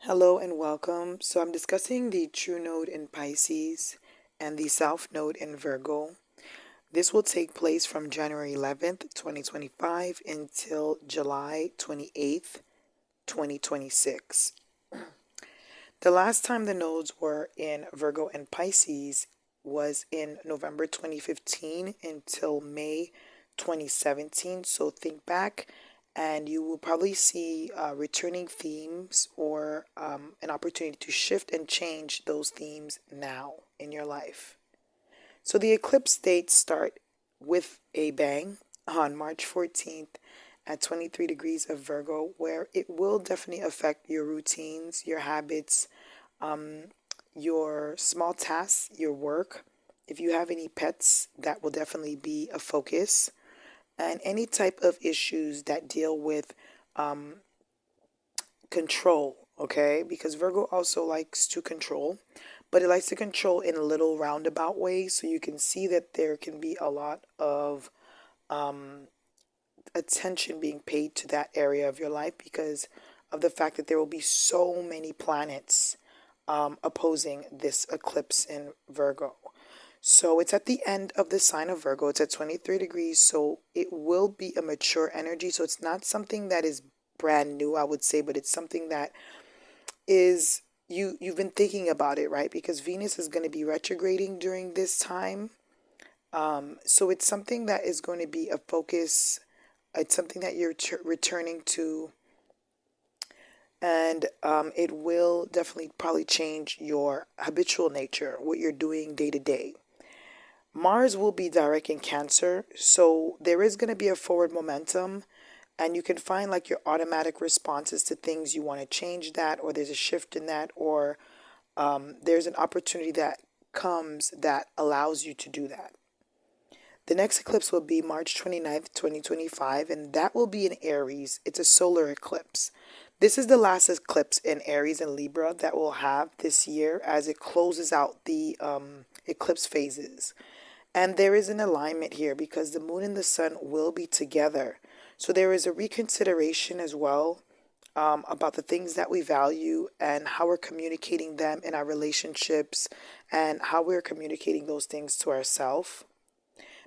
Hello and welcome. So I'm discussing the true node in Pisces and the south node in Virgo. This will take place from January 11th, 2025 until July 28th, 2026. The last time the nodes were in Virgo and Pisces was in November 2015 until May 2017. So think back and you will probably see returning themes or an opportunity to shift and change those themes now in your life. So the eclipse dates start with a bang on March 14th at 23 degrees of Virgo, where it will definitely affect your routines, your habits, um, your small tasks, your work. If you have any pets, that will definitely be a focus. And any type of issues that deal with um, control, okay? Because Virgo also likes to control, but it likes to control in little roundabout ways. So you can see that there can be a lot of um, attention being paid to that area of your life because of the fact that there will be so many planets opposing this eclipse in Virgo. So it's at the end of the sign of Virgo. It's at 23 degrees. So it will be a mature energy. So it's not something that is brand new, I would say, but it's something that is you've been thinking about it, right? Because Venus is going to be retrograding during this time. So it's something that is going to be a focus. It's something that you're returning to, and it will definitely probably change your habitual nature, what you're doing day to day. Mars will be direct in Cancer, so there is going to be a forward momentum, and you can find like your automatic responses to things you want to change that, or there's a shift in that, or there's an opportunity that comes that allows you to do that. The next eclipse will be March 29th, 2025, and that will be in Aries. It's a solar eclipse. This is the last eclipse in Aries and Libra that we'll have this year as it closes out the eclipse phases. And there is an alignment here because the moon and the sun will be together. So there is a reconsideration as well about the things that we value and how we're communicating them in our relationships and how we're communicating those things to ourselves.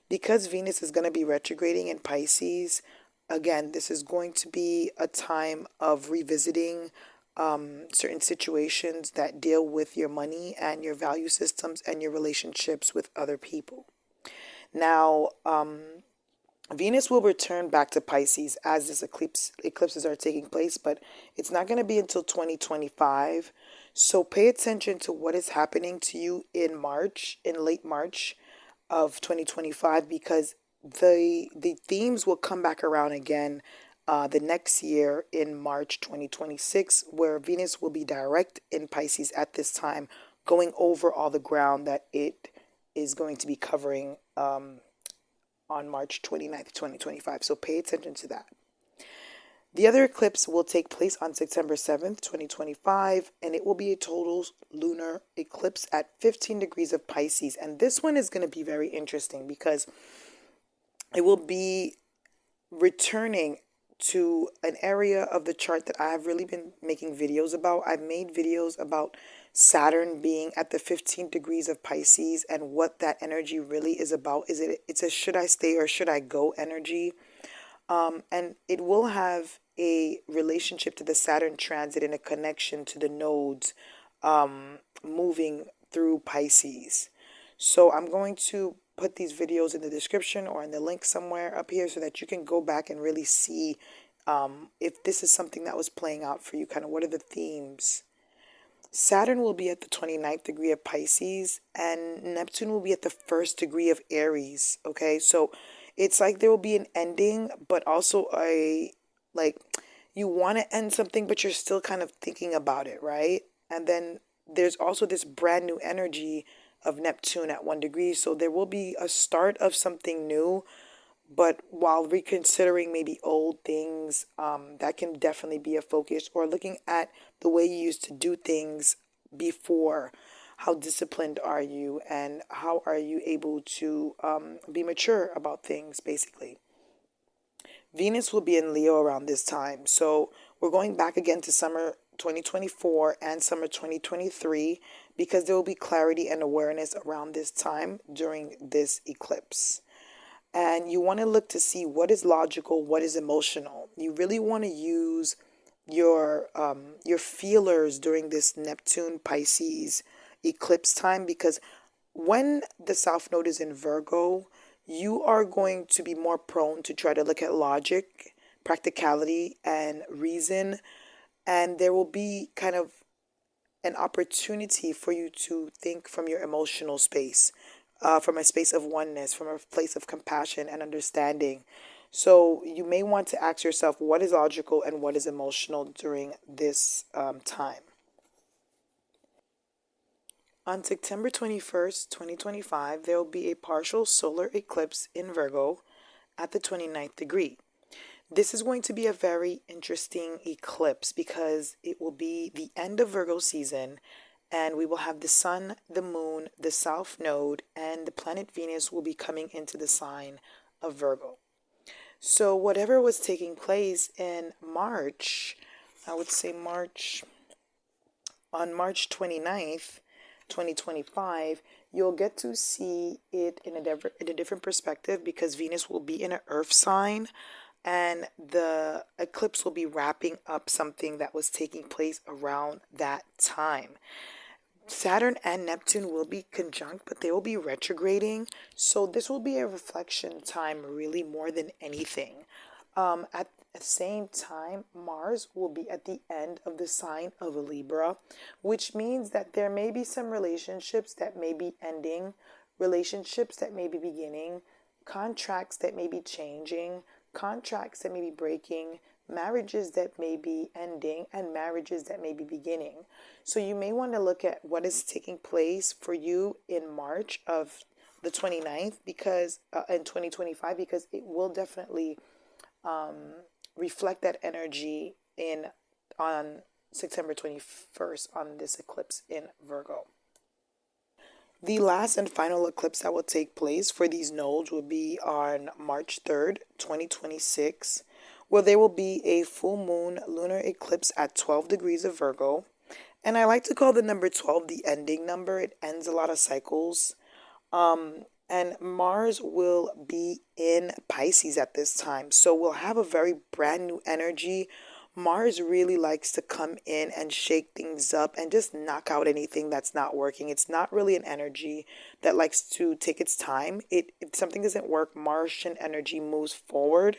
Because Venus is going to be retrograding in Pisces, again, this is going to be a time of revisiting certain situations that deal with your money and your value systems and your relationships with other people. Now, Venus will return back to Pisces as this eclipses are taking place, but it's not going to be until 2025. So pay attention to what is happening to you in March, in late March of 2025, because the themes will come back around again the next year in March 2026, where Venus will be direct in Pisces at this time, going over all the ground that it is going to be covering on March 29th, 2025. So pay attention to that. The other eclipse will take place on September 7th, 2025, and it will be a total lunar eclipse at 15 degrees of Pisces. And this one is going to be very interesting because it will be returning to an area of the chart that I have really been making videos about. I've made videos about Saturn being at the 15 degrees of Pisces and what that energy really is about. It's a should I stay or should I go energy? And it will have a relationship to the Saturn transit and a connection to the nodes moving through Pisces. So I'm going to put these videos in the description or in the link somewhere up here so that you can go back and really see if this is something that was playing out for you, kind of what are the themes. Saturn will be at the 29th degree of Pisces and Neptune will be at the first degree of Aries. Okay, so it's like there will be an ending, but also a like you want to end something, but you're still kind of thinking about it, right? And then there's also this brand new energy of Neptune at 1 degree. So there will be a start of something new, but while reconsidering maybe old things, that can definitely be a focus, or looking at the way you used to do things before. How disciplined are you, and how are you able to be mature about things, basically. Venus will be in Leo around this time. So We're going back again to summer 2024 and summer 2023 because there will be clarity and awareness around this time during this eclipse. And you want to look to see what is logical, what is emotional. You really want to use your feelers during this Neptune Pisces eclipse time, because when the South Node is in Virgo, you are going to be more prone to try to look at logic, practicality, and reason, and there will be kind of an opportunity for you to think from your emotional space, from a space of oneness, from a place of compassion and understanding. So you may want to ask yourself what is logical and what is emotional during this time. On September 21st, 2025, there will be a partial solar eclipse in Virgo at the 29th degree. This is going to be a very interesting eclipse because it will be the end of Virgo season, and we will have the sun, the moon, the south node, and the planet Venus will be coming into the sign of Virgo. So whatever was taking place in March, I would say on March 29th, 2025, you'll get to see it in a different perspective because Venus will be in an earth sign, and the eclipse will be wrapping up something that was taking place around that time. Saturn and Neptune will be conjunct, but they will be retrograding. So this will be a reflection time, really, more than anything. At the same time, Mars will be at the end of the sign of Libra, which means that there may be some relationships that may be ending, relationships that may be beginning, contracts that may be changing, contracts that may be breaking, marriages that may be ending, and marriages that may be beginning. So you may want to look at what is taking place for you in March of the 29th because in 2025, because it will definitely reflect that energy in on September 21st on this eclipse in Virgo. The last and final eclipse that will take place for these nodes will be on March 3rd, 2026, where there will be a full moon lunar eclipse at 12 degrees of Virgo. And I like to call the number 12 the ending number. It ends a lot of cycles. And Mars will be in Pisces at this time. So we'll have a very brand new energy. Mars really likes to come in and shake things up and just knock out anything that's not working. It's not really an energy that likes to take its time. If something doesn't work, Martian energy moves forward.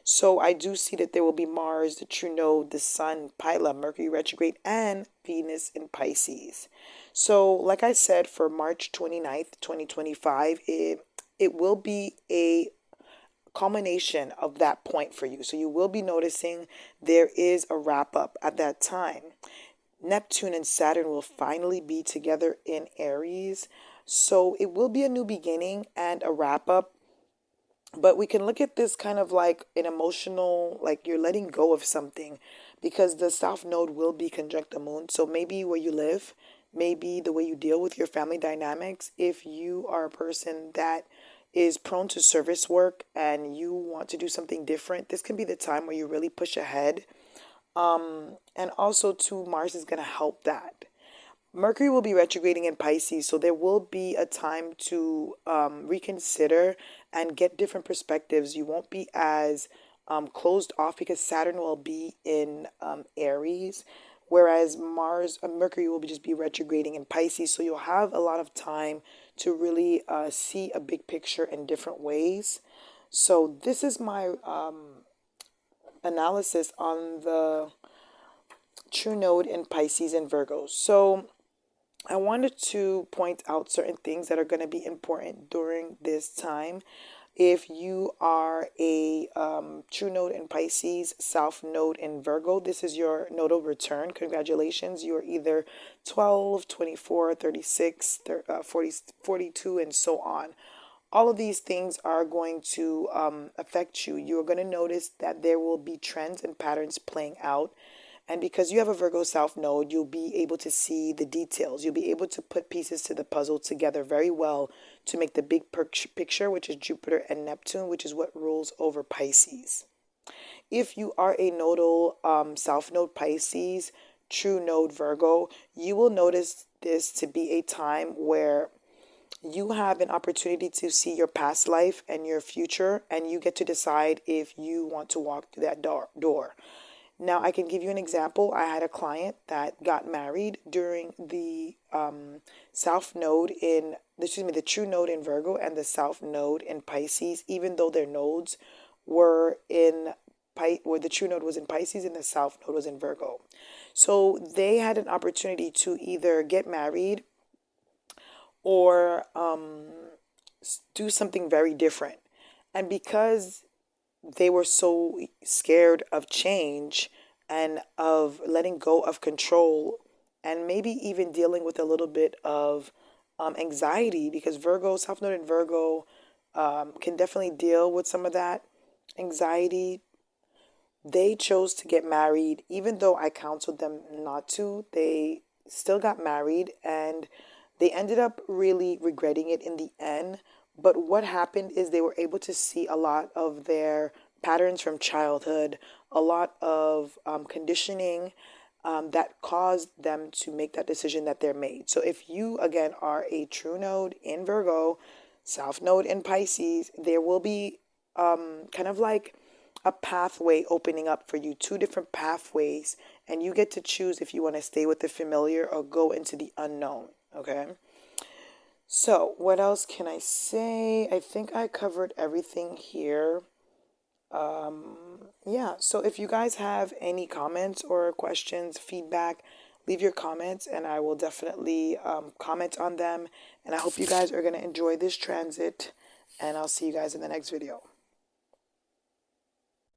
So I do see that there will be Mars, the true node, the Sun, Pila, Mercury retrograde, and Venus in Pisces. So like I said, for March 29th, 2025, it will be a culmination of that point for you. So you will be noticing there is a wrap up at that time. Neptune and Saturn will finally be together in Aries. So it will be a new beginning and a wrap up. But we can look at this kind of like an emotional, like you're letting go of something because the South Node will be conjunct the moon. So maybe where you live, maybe the way you deal with your family dynamics, if you are a person that is prone to service work and you want to do something different, this can be the time where you really push ahead. And also, too, Mars is going to help that. Mercury will be retrograding in Pisces, so there will be a time to reconsider and get different perspectives. You won't be as closed off because Saturn will be in Aries, whereas Mercury will just be retrograding in Pisces. So you'll have a lot of time to really see a big picture in different ways. So this is my analysis on the true node in Pisces and Virgo. So I wanted to point out certain things that are going to be important during this time. If you are a true node in Pisces, South node in Virgo, this is your nodal return. Congratulations. You are either 12, 24, 36, 40, 42, and so on. All of these things are going to affect you. You're going to notice that there will be trends and patterns playing out. And because you have a Virgo South node, you'll be able to see the details. You'll be able to put pieces to the puzzle together very well to make the big picture, which is Jupiter and Neptune, which is what rules over Pisces. If you are a nodal South Node Pisces, true node Virgo, you will notice this to be a time where you have an opportunity to see your past life and your future, and you get to decide if you want to walk through that door. Now, I can give you an example. I had a client that got married during the South Node in, excuse me, the True Node in Virgo and the South Node in Pisces, even though their nodes were in where the True Node was in Pisces and the South Node was in Virgo. So they had an opportunity to either get married or do something very different. And because they were so scared of change and of letting go of control, and maybe even dealing with a little bit of anxiety, because Virgo, South Node in Virgo, can definitely deal with some of that anxiety. They chose to get married, even though I counseled them not to. They still got married, and they ended up really regretting it in the end. But what happened is they were able to see a lot of their patterns from childhood, a lot of conditioning that caused them to make that decision that they're made. So if you, again, are a true node in Virgo, South Node in Pisces, there will be kind of like a pathway opening up for you, two different pathways, and you get to choose if you want to stay with the familiar or go into the unknown. Okay. So what else can I say? I think I covered everything here. Yeah, so if you guys have any comments or questions, feedback, leave your comments and I will definitely comment on them. And I hope you guys are going to enjoy this transit, and I'll see you guys in the next video.